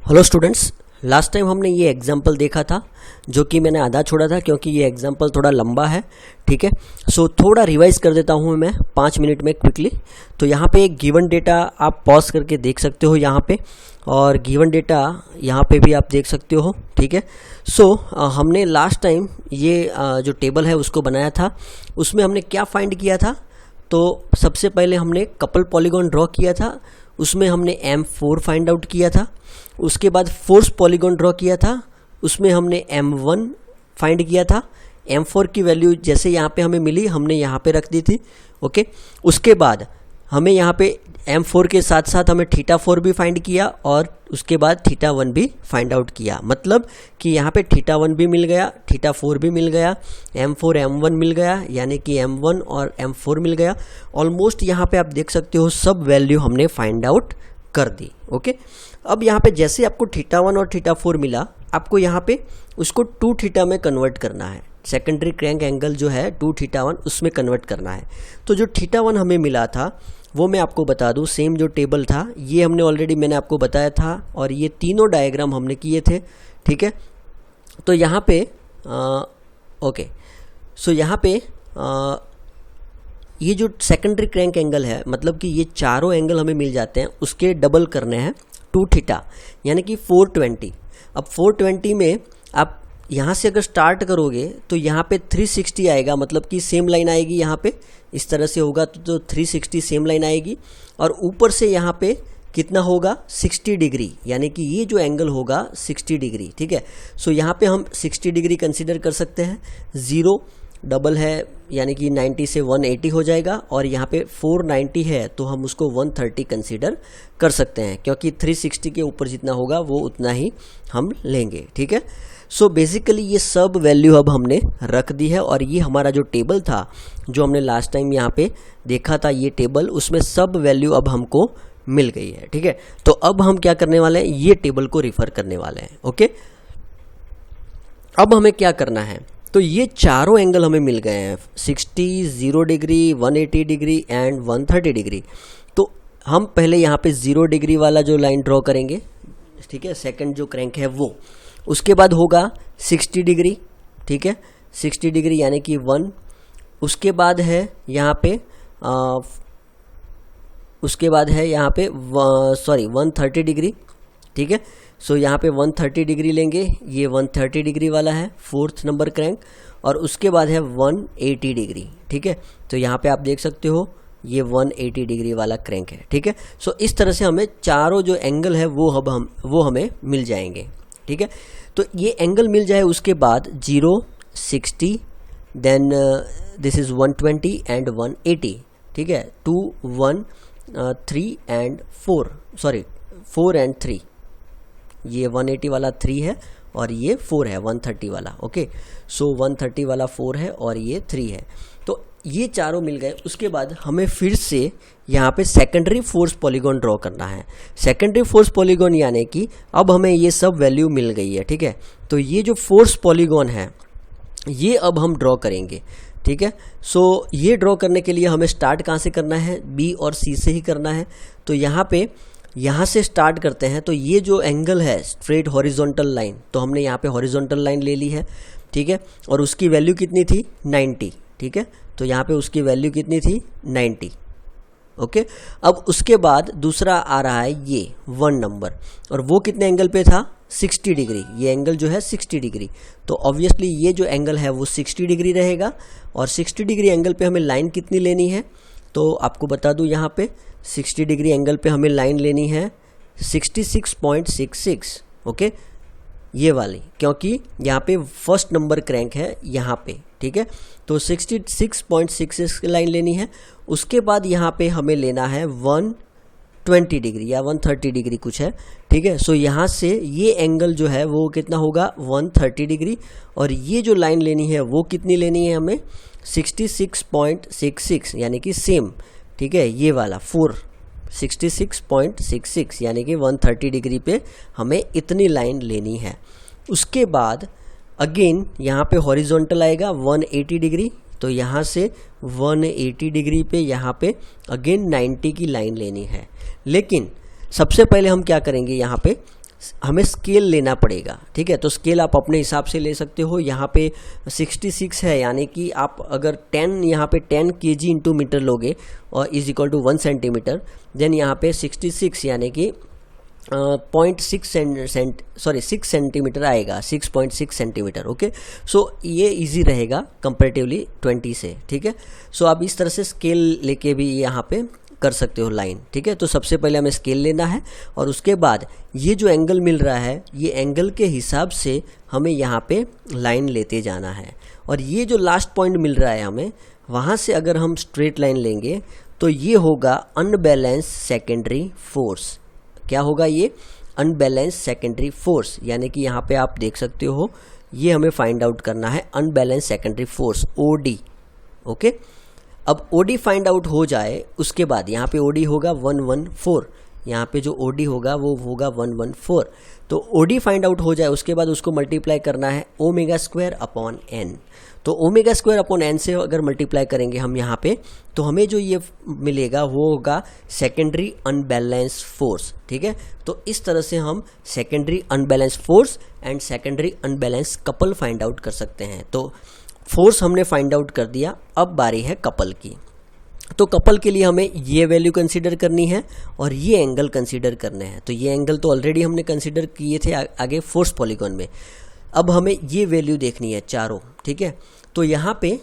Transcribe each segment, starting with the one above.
Hello students, last time हमने ये example देखा था जो कि मैंने आधा छोड़ा था क्योंकि ये एग्जाम्पल थोड़ा लंबा है। ठीक है, सो थोड़ा रिवाइज कर देता हूँ मैं 5 मिनट में क्विकली। तो यहाँ पे एक गिवन डेटा आप पॉज करके देख सकते हो यहाँ पे, और गिवन डेटा यहाँ पे भी आप देख सकते हो। ठीक है, सो हमने लास्ट टाइम ये जो टेबल है उसको बनाया था। उसमें हमने क्या फाइंड किया था? तो सबसे पहले हमने कपल पॉलीगॉन ड्रॉ किया था, उसमें हमने M4 फाइंड आउट किया था। उसके बाद फोर्स पॉलीगॉन ड्रॉ किया था, उसमें हमने M1 फाइंड किया था। M4 की वैल्यू जैसे यहाँ पे हमें मिली हमने यहाँ पे रख दी थी। ओके, उसके बाद हमें यहाँ पे M4 के साथ साथ हमें θ4 भी फाइंड किया और उसके बाद θ1 भी फाइंड आउट किया। मतलब कि यहाँ पे θ1 भी मिल गया, θ4 भी मिल गया, M4 M1 मिल गया, यानी कि M1 और M4 मिल गया। ऑलमोस्ट यहाँ पे आप देख सकते हो सब वैल्यू हमने फाइंड आउट कर दी। ओके, अब यहाँ पे जैसे आपको θ1 और θ4 मिला, आपको यहाँ पे उसको 2θ में कन्वर्ट करना है। सेकेंडरी क्रैंक एंगल जो है 2θ1 उसमें कन्वर्ट करना है। तो जो θ1 हमें मिला था वो मैं आपको बता दूं, सेम जो टेबल था ये हमने ऑलरेडी मैंने आपको बताया था और ये तीनों डायग्राम हमने किए थे। ठीक है, तो यहाँ पे ओके, सो यहाँ पे ये जो सेकेंडरी क्रैंक एंगल है, मतलब कि ये चारों एंगल हमें मिल जाते हैं, उसके डबल करने हैं 2θ, यानी कि 420। अब 420 में आप यहाँ से अगर स्टार्ट करोगे तो यहाँ पे 360 आएगा, मतलब कि सेम लाइन आएगी। यहाँ पे इस तरह से होगा तो 360 सेम लाइन आएगी, और ऊपर से यहाँ पे कितना होगा 60 डिग्री, यानी कि ये जो एंगल होगा 60 डिग्री। ठीक है, सो यहाँ पे हम 60 डिग्री कंसिडर कर सकते हैं। 0 डबल है यानी कि 90 से 180 हो जाएगा, और यहाँ पे 490 है तो हम उसको 130 कंसीडर कर सकते हैं, क्योंकि 360 के ऊपर जितना होगा वो उतना ही हम लेंगे। ठीक है, सो बेसिकली ये सब वैल्यू अब हमने रख दी है, और ये हमारा जो टेबल था जो हमने लास्ट टाइम यहाँ पे देखा था, ये टेबल उसमें सब वैल्यू अब हमको मिल गई है। ठीक है, तो अब हम क्या करने वाले हैं, ये टेबल को रिफर करने वाले हैं। ओके, अब हमें क्या करना है, तो ये चारों एंगल हमें मिल गए हैं, 60, 0 डिग्री, 180 डिग्री एंड 130 डिग्री। तो हम पहले यहाँ पे 0 डिग्री वाला जो लाइन ड्रॉ करेंगे, ठीक है, सेकंड जो क्रैंक है वो। उसके बाद होगा 60 डिग्री, ठीक है, 60 डिग्री यानी कि 1। उसके बाद है यहाँ पे उसके बाद है यहाँ पे 130 डिग्री। ठीक है, सो यहाँ पे 130 डिग्री लेंगे, ये 130 डिग्री वाला है फोर्थ नंबर क्रैंक, और उसके बाद है 180 डिग्री। ठीक है, तो यहाँ पे आप देख सकते हो ये 180 डिग्री वाला क्रैंक है। ठीक है, सो इस तरह से हमें चारों जो एंगल है वो हमें मिल जाएंगे। ठीक है, तो ये एंगल मिल जाए उसके बाद 0, 60, देन दिस इज 120 एंड 180। ठीक है, 2, 1, 3 एंड 4, सॉरी 4 एंड 3, ये 180 वाला 3 है और ये 4 है 130 वाला। ओके, सो 130 वाला 4 है और ये 3 है, तो ये चारों मिल गए। उसके बाद हमें फिर से यहाँ पे सेकेंडरी फोर्स पॉलीगॉन ड्रॉ करना है। सेकेंडरी फोर्स पॉलीगॉन यानी कि अब हमें ये सब वैल्यू मिल गई है। ठीक है, तो ये जो फोर्स पॉलीगॉन है ये अब हम ड्रॉ करेंगे। ठीक है, सो ये ड्रॉ करने के लिए हमें स्टार्ट कहाँ से करना है, B और C से ही करना है। तो यहाँ से स्टार्ट करते हैं। तो ये जो एंगल है स्ट्रेट हॉरिजॉन्टल लाइन, तो हमने यहाँ पे हॉरिजॉन्टल लाइन ले ली है। ठीक है, और उसकी वैल्यू कितनी थी 90। ठीक है, तो यहाँ पे उसकी वैल्यू कितनी थी 90। ओके, अब उसके बाद दूसरा आ रहा है ये 1 नंबर, और वो कितने एंगल पे था 60 डिग्री। ये एंगल जो है 60 डिग्री, तो ऑब्वियसली ये जो एंगल है वो 60 डिग्री रहेगा। और 60 डिग्री एंगल पे हमें लाइन कितनी लेनी है, तो आपको बता दूं यहाँ पे 60 डिग्री एंगल पे हमें लाइन लेनी है 66.66। ओके, ये वाली, क्योंकि यहाँ पे फर्स्ट नंबर क्रैंक है यहाँ पे। ठीक है, तो 66.66 की लाइन लेनी है। उसके बाद यहाँ पे हमें लेना है 120 डिग्री या 130 डिग्री कुछ है। ठीक है, सो यहाँ से ये एंगल जो है वो कितना होगा 130 डिग्री, और ये जो लाइन लेनी है वो कितनी लेनी है हमें 66.66, यानी कि सेम। ठीक है, ये वाला 66.66 यानी कि 130 डिग्री पे हमें इतनी लाइन लेनी है। उसके बाद अगेन यहाँ पे हॉरिजॉन्टल आएगा 180 डिग्री, तो यहाँ से 180 डिग्री पे यहाँ पे अगेन 90 की लाइन लेनी है। लेकिन सबसे पहले हम क्या करेंगे, यहाँ पे हमें स्केल लेना पड़ेगा, ठीक है। तो स्केल आप अपने हिसाब से ले सकते हो। यहाँ पे 66 है, यानी कि आप अगर 10 यहाँ पे 10 kg इंटू मीटर लोगे और is equal to 1 centimetre, then यहाँ पे 66 यानी कि 6 सेंटीमीटर आएगा, 6.6 सेंटीमीटर। ओके, सो ये इजी रहेगा कंपेरेटिवली 20 से, ठीक है। सो आप इस तरह से स्केल लेके भी यहाँ पे कर सकते हो लाइन, ठीक है। तो सबसे पहले हमें स्केल लेना है और उसके बाद ये जो एंगल मिल रहा है, ये एंगल के हिसाब से हमें यहाँ पे लाइन लेते जाना है। और ये जो लास्ट पॉइंट मिल रहा है हमें, वहाँ से अगर हम स्ट्रेट लाइन लेंगे तो ये होगा अनबैलेंस सेकेंडरी फोर्स। क्या होगा ये? अनबैलेंस सेकेंडरी फोर्स, यानी कि यहाँ पे आप देख सकते हो ये हमें फाइंड आउट करना है unbalance secondary force, OD. Okay, अब ओडी फाइंड आउट हो जाए उसके बाद यहाँ पे ओडी होगा 114, यहाँ पे जो ओडी होगा वो होगा 114। तो ओडी फाइंड आउट हो जाए उसके बाद उसको मल्टीप्लाई करना है ओमेगा स्क्वायर अपॉन एन। तो ओमेगा स्क्वायर अपॉन एन से अगर मल्टीप्लाई करेंगे हम यहाँ पे, तो हमें जो ये मिलेगा वो होगा सेकेंडरी अनबैलेंस फोर्स, ठीक है। तो इस तरह से हम secondary unbalance force and secondary unbalance couple find out कर सकते हैं। तो फोर्स हमने फाइंड आउट कर दिया, अब बारी है कपल की। तो कपल के लिए हमें ये वैल्यू कंसीडर करनी है और ये एंगल कंसीडर करने हैं। तो ये एंगल तो ऑलरेडी हमने कंसीडर किए थे आगे फोर्स पॉलीगॉन में। अब हमें ये वैल्यू देखनी है चारों, ठीक है। तो यहाँ पे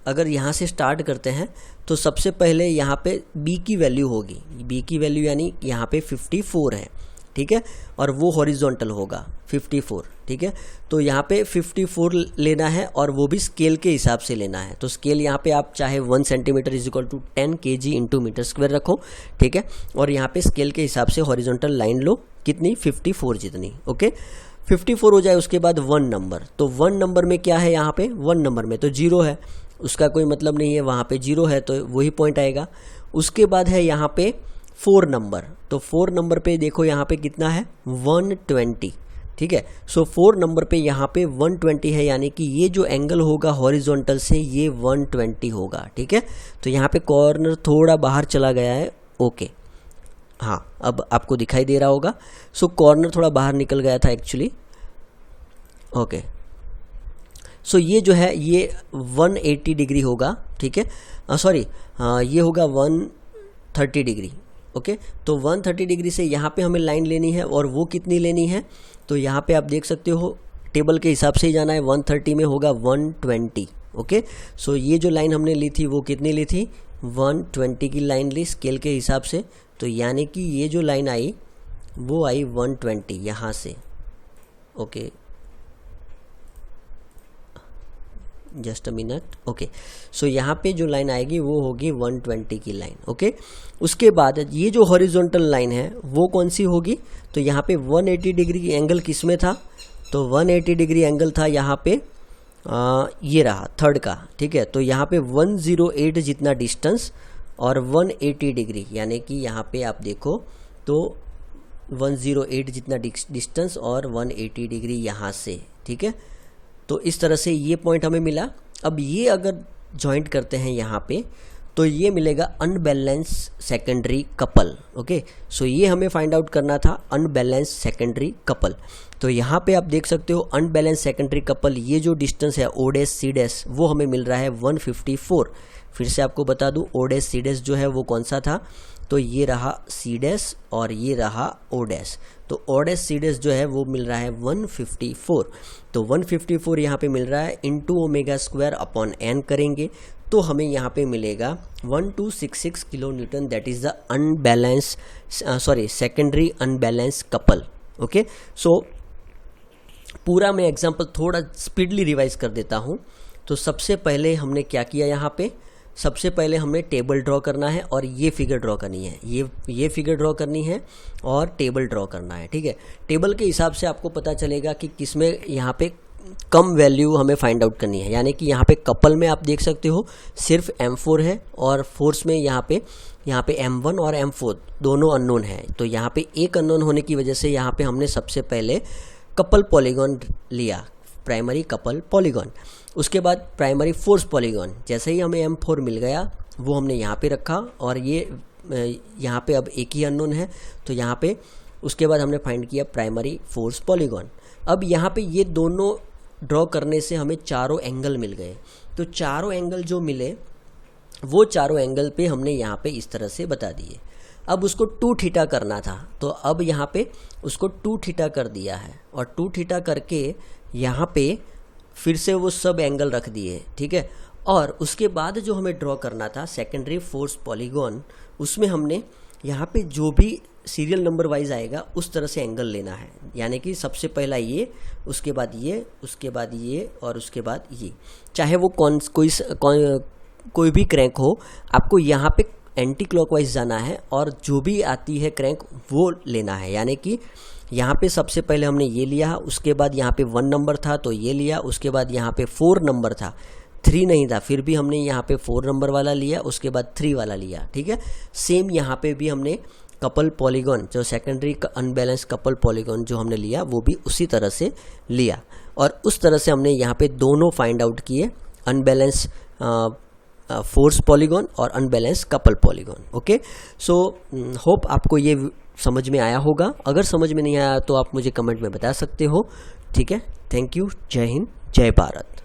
अगर यहाँ से स्टार्ट करते हैं तो सबसे पहले यहाँ पे बी की वैल्यू होगी, बी की वैल्यू यानी यहाँ पे 54 है, ठीक है। और वो हॉरिजॉन्टल होगा 54, ठीक है। तो यहाँ पे 54 लेना है और वो भी स्केल के हिसाब से लेना है। तो स्केल यहाँ पे आप चाहे 1 centimetre is equal to 10 kg into metre square रखो, ठीक है। और यहाँ पे स्केल के हिसाब से हॉरिजॉन्टल लाइन लो, कितनी? 54 जितनी। ओके, 54 हो जाए उसके बाद 1 नंबर। तो 1 नंबर में क्या है? यहाँ पे 1 नंबर में तो 0 है, उसका कोई मतलब नहीं है, वहाँ पे 0 है तो वही पॉइंट आएगा। उसके बाद है यहाँ पे 4 नंबर। तो 4 नंबर पे देखो यहाँ पे कितना है? 120, ठीक है। सो 4 नंबर पे यहाँ पे 120 है, यानी कि ये जो एंगल होगा हॉरिजॉन्टल से ये 120 होगा, ठीक है। तो यहाँ पे कॉर्नर थोड़ा बाहर चला गया है, ओके, हाँ अब आपको दिखाई दे रहा होगा। सो कॉर्नर थोड़ा बाहर निकल गया था एक्चुअली, ओके। सो ये जो है ये 180 डिग्री होगा, ठीक है। सॉरी, ये होगा 130 डिग्री, ओके। तो 130 डिग्री से यहाँ पे हमें लाइन लेनी है और वो कितनी लेनी है? तो यहाँ पे आप देख सकते हो टेबल के हिसाब से ही जाना है। 130 में होगा 120, ओके। सो ये जो लाइन हमने ली थी वो कितनी ली थी? 120 की लाइन ली स्केल के हिसाब से। तो यानी कि ये जो लाइन आई वो आई 120 यहाँ से, okay, just a minute, okay. So यहाँ पे जो लाइन आएगी वो होगी 120 की लाइन, ओके। उसके बाद ये जो हॉरिजॉन्टल लाइन है वो कौन सी होगी? तो यहाँ पे 180 डिग्री एंगल किस में था? तो 180 डिग्री एंगल था यहाँ पे ये रहा थर्ड का, ठीक है। तो यहाँ पे 108 जितना डिस्टेंस और 180 डिग्री, यानी कि यहाँ पे आप देखो तो 108 जितना डिस्टेंस और 180 डिग्री यहाँ से, ठीक है। तो इस तरह से ये पॉइंट हमें मिला। अब ये अगर जॉइंट करते हैं यहाँ पे तो ये मिलेगा अनबैलेंस सेकेंडरी कपल, ओके। सो ये हमें फाइंड आउट करना था अनबैलेंस सेकेंडरी कपल। तो यहाँ पे आप देख सकते हो अनबैलेंस सेकेंडरी कपल, ये जो डिस्टेंस है ओ डैश सी डैश वो हमें मिल रहा है 154। फिर से आपको बता दूँ ओ डैश सी डैश जो है वो कौन सा था? तो ये रहा सी डैश और ये रहा ओ डैश। तो ओ डैश सी डैश जो है वो मिल रहा है 154। तो 154 यहाँ पे मिल रहा है, into omega square upon n करेंगे तो हमें यहाँ पे मिलेगा 1266 kilo newton. That is the unbalance secondary unbalance couple, okay. So पूरा मैं एग्जांपल थोड़ा स्पीडली रिवाइज कर देता हूँ। तो सबसे पहले हमने क्या किया? यहाँ पे सबसे पहले हमें टेबल ड्रॉ करना है और ये फिगर ड्रॉ करनी है, ये फिगर ड्रॉ करनी है और टेबल ड्रॉ करना है, ठीक है। टेबल के हिसाब से आपको पता चलेगा कि किसमें यहाँ पे कम वैल्यू हमें फाइंड आउट करनी है। यानी कि यहाँ पे कपल में आप देख सकते हो सिर्फ M4 है और फोर्स में यहाँ पे M1 और M4 दोनों अननोन है। तो यहाँ पे एक अननोन होने की वजह से यहाँ पे हमने सबसे पहले कपल पॉलीगॉन लिया, प्राइमरी कपल पॉलीगॉन। उसके बाद प्राइमरी फोर्स पॉलीगॉन, जैसे ही हमें M4 मिल गया वो हमने यहाँ पे रखा और ये यहाँ पे अब एक ही अननोन है। तो यहाँ पे उसके बाद हमने फाइंड किया प्राइमरी फोर्स पॉलीगॉन। अब यहाँ पे ये दोनों ड्रॉ करने से हमें चारों एंगल मिल गए। तो चारों एंगल जो मिले वो चारों एंगल पे हमने यहाँ पे इस तरह से बता दिए। अब उसको 2 थीटा करना था, तो अब यहाँ पे उसको 2 थीटा कर दिया है, और 2 थीटा करके यहाँ पे फिर से वो सब एंगल रख दिए, ठीक है। और उसके बाद जो हमें ड्रॉ करना था सेकेंडरी फोर्स पॉलीगॉन, उसमें हमने यहाँ पे जो भी सीरियल नंबर वाइज आएगा उस तरह से एंगल लेना है, यानी कि सबसे पहला ये, उसके बाद ये, उसके बाद ये, और उसके बाद ये। चाहे वो कोई भी क्रैंक हो, आपको यहाँ पे एंटी क्लॉकवाइज जाना है और जो भी आती है क्रैंक वो लेना है। यानी कि यहाँ पे सबसे पहले हमने ये लिया, उसके बाद यहाँ पे 1 नंबर था तो ये लिया, उसके बाद यहाँ पे 4 नंबर था, 3 नहीं था, फिर भी हमने यहाँ पे 4 नंबर वाला लिया, उसके बाद 3 वाला लिया, ठीक है। सेम यहाँ पे भी हमने कपल पॉलीगॉन, जो सेकेंडरी अनबैलेंस कपल पॉलीगॉन जो हमने लिया वो भी उसी तरह से लिया, और उस तरह से हमने यहाँ पे दोनों फाइंड आउट किए, अनबैलेंस फोर्स पॉलीगॉन और unbalance couple polygon. Okay, so hope आपको ये समझ में आया होगा। अगर समझ में नहीं आया तो आप मुझे कमेंट में बता सकते हो, ठीक है। थैंक यू, जय हिंद, जय भारत।